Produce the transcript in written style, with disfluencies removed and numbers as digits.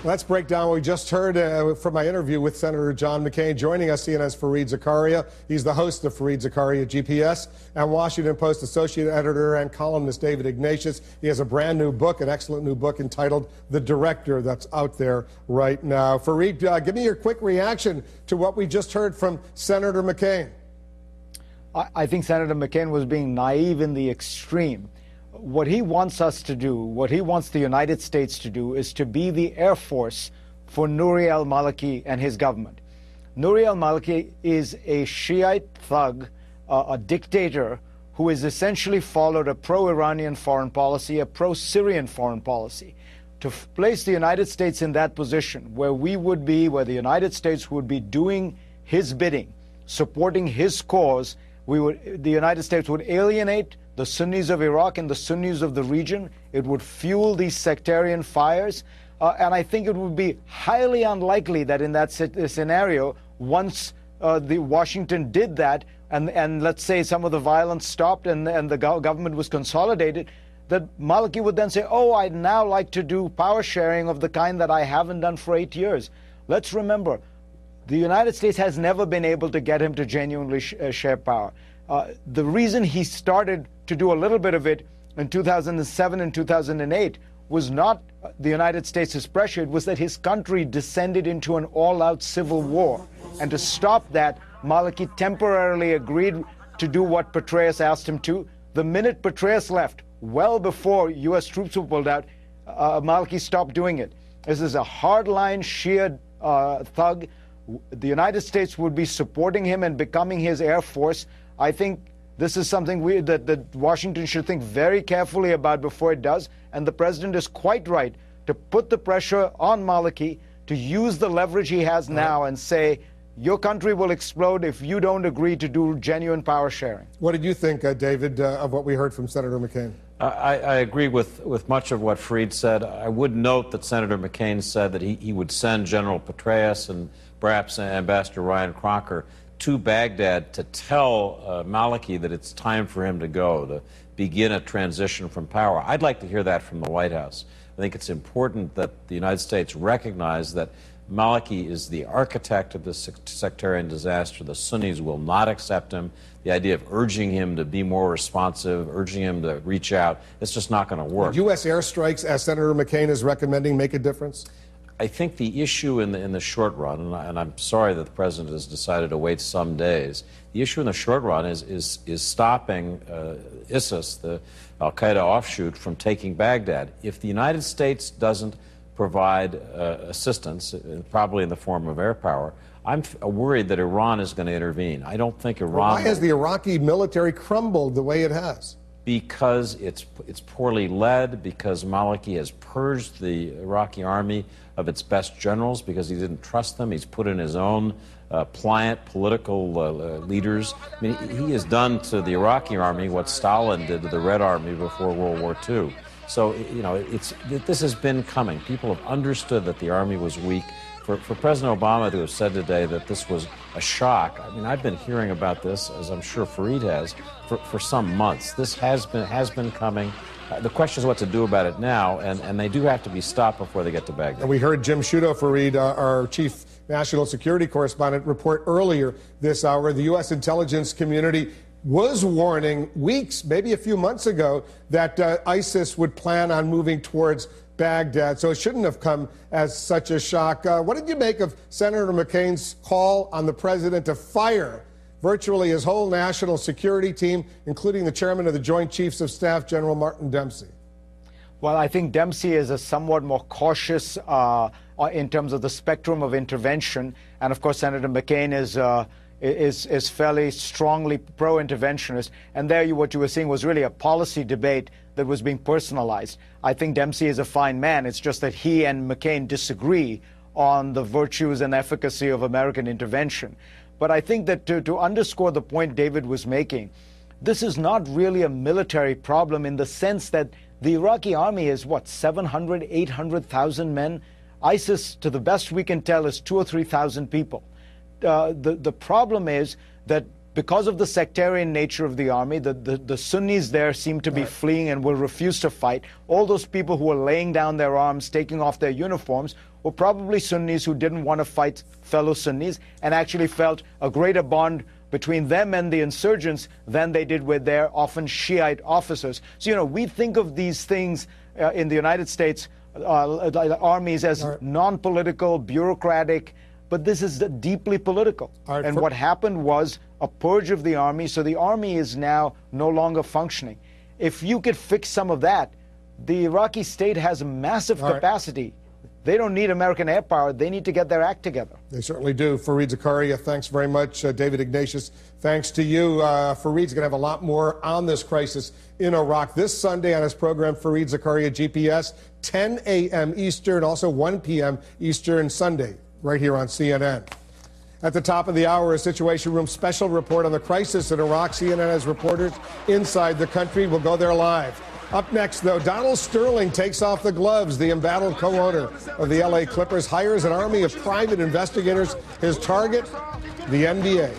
Let's break down what we just heard from my interview with Senator John McCain. Joining us, CNN's Fareed Zakaria. He's the host of Fareed Zakaria GPS, and Washington Post associate editor and columnist David Ignatius. He has a brand new book, an excellent new book entitled The Director, that's out there right now. Fareed, give me your quick reaction to what we just heard from Senator McCain. I think Senator McCain was being naive in the extreme. What he wants us to do, what he wants the United States to do, is to be the Air Force for Nouri al-Maliki and his government. Nouri al-Maliki is a Shiite thug, a dictator who has essentially followed a pro-Iranian foreign policy, a pro-Syrian foreign policy. To place the United States in that position where where the United States would be doing his bidding, supporting his cause, the United States would alienate the Sunnis of Iraq and the Sunnis of the region. It would fuel these sectarian fires. And I think it would be highly unlikely that in that scenario, once the Washington did that, and let's say some of the violence stopped and the government was consolidated, that Maliki would then say, oh, I'd now like to do power sharing of the kind that I haven't done for 8 years. Let's remember, the United States has never been able to get him to genuinely share power. The reason he started to do a little bit of it in 2007 and 2008 was not the United States' pressure, it was that his country descended into an all-out civil war. And to stop that, Maliki temporarily agreed to do what Petraeus asked him to. The minute Petraeus left, well before U.S. troops were pulled out, Maliki stopped doing it. This is a hardline Shia thug. The United States would be supporting him and becoming his Air Force. I think this is something that Washington should think very carefully about before it does. And the president is quite right to put the pressure on Maliki to use the leverage he has now and say, your country will explode if you don't agree to do genuine power sharing. What did you think, David, of what we heard from Senator McCain? I agree with much of what Fareed said. I would note that Senator McCain said that he would send General Petraeus and perhaps Ambassador Ryan Crocker to Baghdad to tell Maliki that it's time for him to go, to begin a transition from power. I'd like to hear that from the White House. I think it's important that the United States recognize that Maliki is the architect of this sectarian disaster. The Sunnis will not accept him. The idea of urging him to be more responsive, urging him to reach out, it's just not going to work. U.S. airstrikes, as Senator McCain is recommending, make a difference? I think the issue in the short run, and I'm sorry that the president has decided to wait some days, the issue in the short run is stopping ISIS, the al-Qaeda offshoot, from taking Baghdad. If the United States doesn't provide assistance, probably in the form of air power, I'm worried that Iran is going to intervene. I don't think Iran... Why has the Iraqi military crumbled the way it has? Because it's poorly led, because Maliki has purged the Iraqi army of its best generals because he didn't trust them. He's put in his own pliant political leaders. I mean, he has done to the Iraqi army what Stalin did to the Red Army before World War II. So, you know, this has been coming. People have understood that the army was weak. For President Obama to have said today that this was a shock, I mean, I've been hearing about this, as I'm sure Fareed has, for some months. This has been coming. The question is what to do about it now, and they do have to be stopped before they get to Baghdad. And we heard Jim Sciutto, Fareed, our chief national security correspondent, report earlier this hour. The U.S. intelligence community was warning weeks, maybe a few months ago, that ISIS would plan on moving towards Baghdad, so it shouldn't have come as such a shock. What did you make of Senator McCain's call on the president to fire virtually his whole national security team, including the chairman of the Joint Chiefs of Staff, General Martin Dempsey? Well, I think Dempsey is a somewhat more cautious in terms of the spectrum of intervention, and of course Senator McCain is fairly strongly pro-interventionist, and there what you were seeing was really a policy debate that was being personalized. I think Dempsey is a fine man. It's just that he and McCain disagree on the virtues and efficacy of American intervention. But I think that to underscore the point David was making, this is not really a military problem in the sense that the Iraqi army is, what, 700, 800,000 men? ISIS, to the best we can tell, is 2,000 or 3,000 people. The problem is that because of the sectarian nature of the army, the Sunnis there seem to be fleeing and will refuse to fight. All those people who were laying down their arms, taking off their uniforms, were probably Sunnis who didn't want to fight fellow Sunnis and actually felt a greater bond between them and the insurgents than they did with their often Shiite officers. So, you know, we think of these things in the United States, armies, as non-political, bureaucratic, but this is deeply political. And what happened was a purge of the army, so the army is now no longer functioning. If you could fix some of that, the Iraqi state has massive capacity. They don't need American air power. They need to get their act together. They certainly do. Fareed Zakaria, thanks very much. David Ignatius, thanks to you. Fareed's going to have a lot more on this crisis in Iraq this Sunday on his program, Fareed Zakaria GPS, 10 a.m. Eastern, also 1 p.m. Eastern Sunday, right here on CNN. At the top of the hour, a Situation Room special report on the crisis in Iraq. CNN has reporters inside the country. We'll go there live. Up next, though, Donald Sterling takes off the gloves. The embattled co-owner of the L.A. Clippers hires an army of private investigators. His target, the NBA.